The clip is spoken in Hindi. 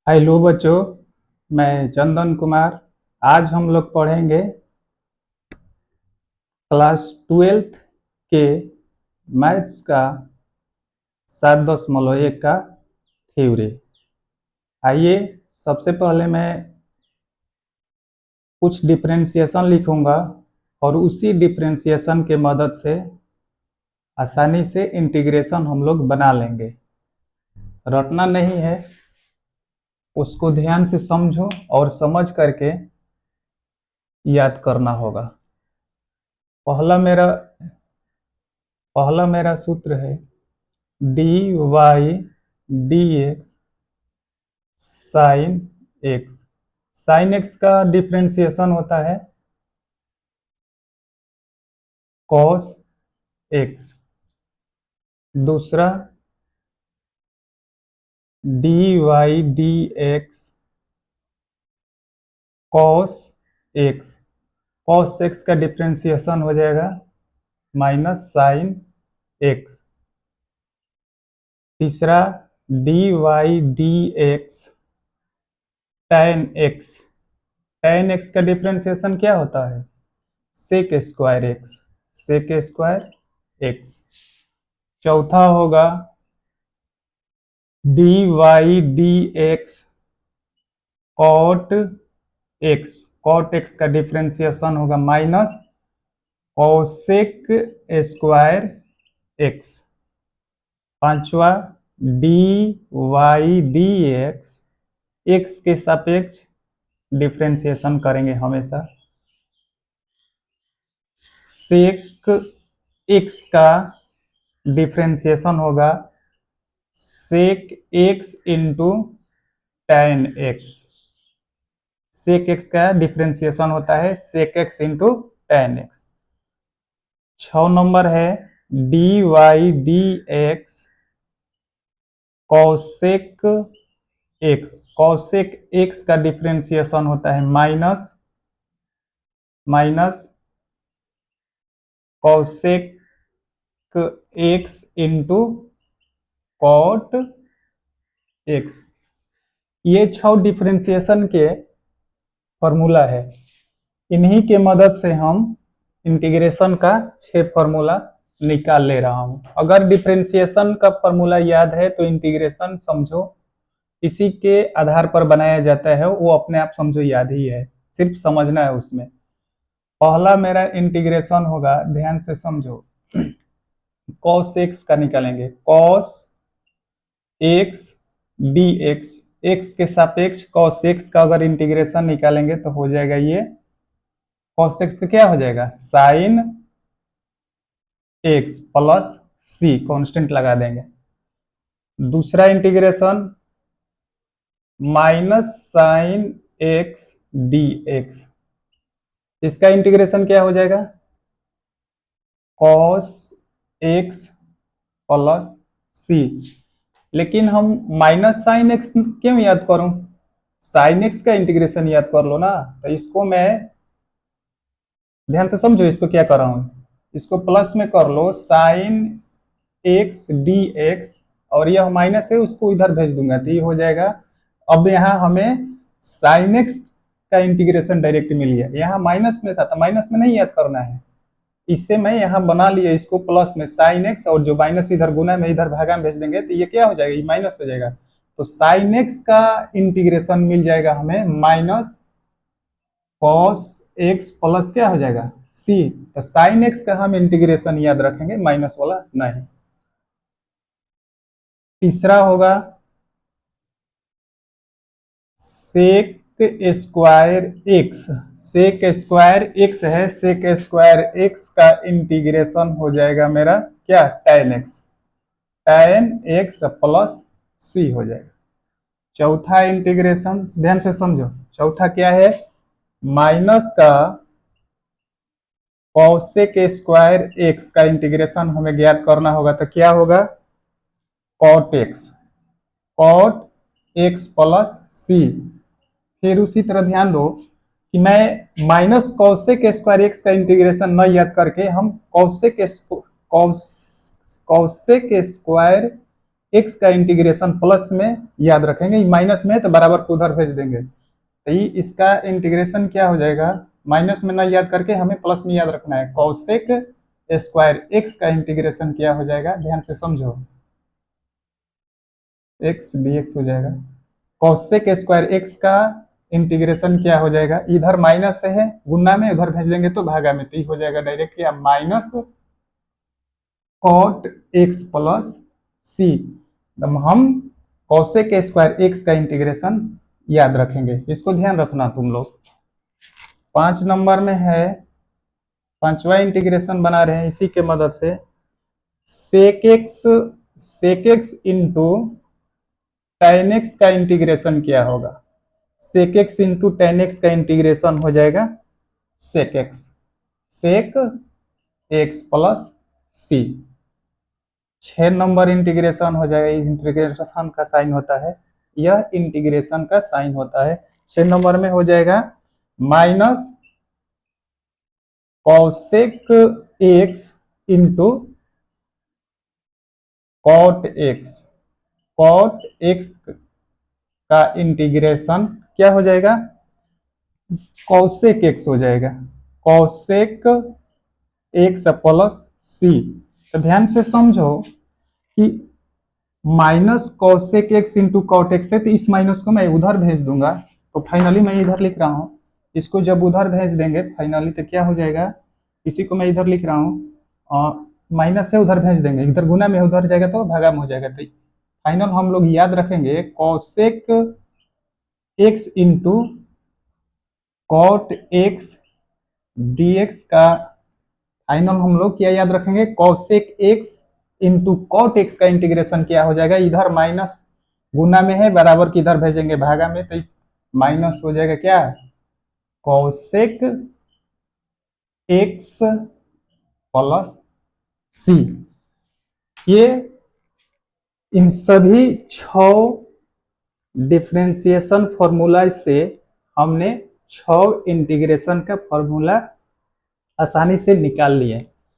हेलो बच्चों, मैं चंदन कुमार। आज हम लोग पढ़ेंगे क्लास 12th के मैथ्स का 7.1 का थ्योरी। आइए, सबसे पहले मैं कुछ डिफरेंशिएशन लिखूंगा और उसी डिफरेंशिएशन के मदद से आसानी से इंटीग्रेशन हम लोग बना लेंगे। रटना नहीं है, उसको ध्यान से समझो और समझ करके याद करना होगा। पहला मेरा सूत्र है dy dx sine x। Sine x का डिफरेंशिएशन होता है cos x। दूसरा dy dx cos x। cos x का डिफरेंशिएशन हो जाएगा माइनस साइन x। तीसरा dy dx tan x। tan x का डिफरेंशिएशन क्या होता है sec square x। sec square x। चौथा होगा dy dx cot x। cot x का डिफरेंशिएशन होगा माइनस cosec स्क्वायर x। पांचवा dy dx x के सापेक्ष डिफरेंशिएशन करेंगे हमेशा। sec x का डिफरेंशिएशन होगा sec x into tan x। sec x का डिफरेंशिएशन होता है sec x into tan x। 6 number है dy dx cosec x। cosec x का डिफरेंशिएशन होता है minus cosec x into cot x। ये 6 डिफरेंशिएशन के फॉर्मूला है। इन्हीं के मदद से हम इंटीग्रेशन का 6 फॉर्मूला निकाल ले रहा हूं। अगर डिफरेंशिएशन का फॉर्मूला याद है तो इंटीग्रेशन समझो इसी के आधार पर बनाया जाता है, वो अपने आप समझो याद ही है, सिर्फ समझना है उसमें। पहला मेरा इंटीग्रेशन होगा, ध्यान से समझो, cos x का निकालेंगे। cos x dx x के सापेक्ष cos x का अगर इंटीग्रेशन निकालेंगे तो हो जाएगा ये cos x का क्या हो जाएगा sin x plus c, constant लगा देंगे। दूसरा integration minus sine x dx। इसका इंटीग्रेशन क्या हो जाएगा cos x प्लस c। लेकिन हम माइनस साइन एक्स क्यों याद करूं, साइन एक्स का इंटीग्रेशन याद कर लो ना। तो इसको मैं ध्यान से समझो, इसको क्या कर रहा हूं, इसको प्लस में कर लो साइन एक्स डी एक्स, और यह माइनस है उसको इधर भेज दूंगा तो ये हो जाएगा। अब यहाँ हमें साइन एक्स का इंटीग्रेशन डायरेक्ट मिल गया, यहाँ माइनस में था तो माइनस में नहीं याद करना है, इससे मैं यहाँ बना लिया इसको प्लस में साइन एक्स, और जो माइनस इधर गुना में इधर भागा में भेज देंगे तो ये क्या हो जाएगा, ये माइनस हो जाएगा। तो साइन एक्स का इंटीग्रेशन मिल जाएगा हमें माइनस कॉस एक्स प्लस क्या हो जाएगा सी। तो साइन एक्स का हम इंटीग्रेशन याद रखेंगे, माइनस वाला नहीं। तीसरा होगा sec square x. Sec square x है, सेक स्क्वायर एक्स का इंटीग्रेशन हो जाएगा मेरा क्या tan x. tan x plus c हो जाएगा। चौथा इंटीग्रेशन ध्यान से समझो, चौथा क्या है, माइनस का कॉसेक स्क्वायर एक्स का इंटीग्रेशन हमें ज्ञात करना होगा तो क्या होगा cot x. Cot x plus c. फिर उसी तरह ध्यान दो कि मैं माइनस कॉसेक स्क्वायर एक्स का इंटीग्रेशन न याद करके हम कॉसेक स्क्वायर एक्स का इंटीग्रेशन प्लस में याद रखेंगे, माइनस में है तो बराबर को उधर भेज देंगे, तो ये इसका इंटीग्रेशन क्या हो जाएगा, माइनस में ना याद करके हमें प्लस में याद रखना है। कॉसेक स्क्वायर एक्स का इंटीग्रेशन क्या हो जाएगा, ध्यान से समझो, एक्स dx हो जाएगा। कॉसेक स्क्वायर एक्स का इंटीग्रेशन क्या हो जाएगा, इधर माइनस है गुना में, उधर भेज देंगे तो भागा में, तो ये हो जाएगा डायरेक्ट क्या, माइनस कॉट एक्स प्लस सी। हम कॉसेक स्क्वायर एक्स का इंटीग्रेशन याद रखेंगे, इसको ध्यान रखना तुम लोग। 5 नंबर में है, 5वां इंटीग्रेशन बना रहे हैं इसी के मदद से, sec x into tan x का इंटीग्रेशन क्या होगा, sec x into tan x का इंटीग्रेशन हो जाएगा sec x plus c. 6 number integration हो जाएगा, इंटीग्रेशन का साइन होता है, यह इंटीग्रेशन का साइन होता है। 6 नंबर में हो जाएगा minus cosec x into cot x का इंटीग्रेशन क्या हो जाएगा, कॉसेक एक्स हो जाएगा, कॉसेक एक्स प्लस सी। तो ध्यान से समझो कि minus cosec x into cot x है, तो इस माइनस को मैं उधर भेज दूंगा, तो फाइनली मैं इधर लिख रहा हूं, इसको जब उधर भेज देंगे फाइनली तो क्या हो जाएगा, इसी को मैं इधर लिख रहा हूँ, माइनस से उधर भेज देंगे, इधर गुना में उधर जाएगा तो भागा में हो जाएगा। तो फाइनल हम लोग याद रखेंगे cosec x into cot x dx का, फाइनल हम लोग क्या याद रखेंगे, cosec x into cot x का इंटीग्रेशन क्या हो जाएगा, इधर माइनस गुना में है बराबर की इधर भेजेंगे भागा में, तो माइनस हो जाएगा क्या, कॉसेक एक्स प्लस सी। ये इन सभी 6 डिफरेंशिएशन फॉर्मूला से हमने 6 इंटीग्रेशन का फॉर्मूला आसानी से निकाल लिए।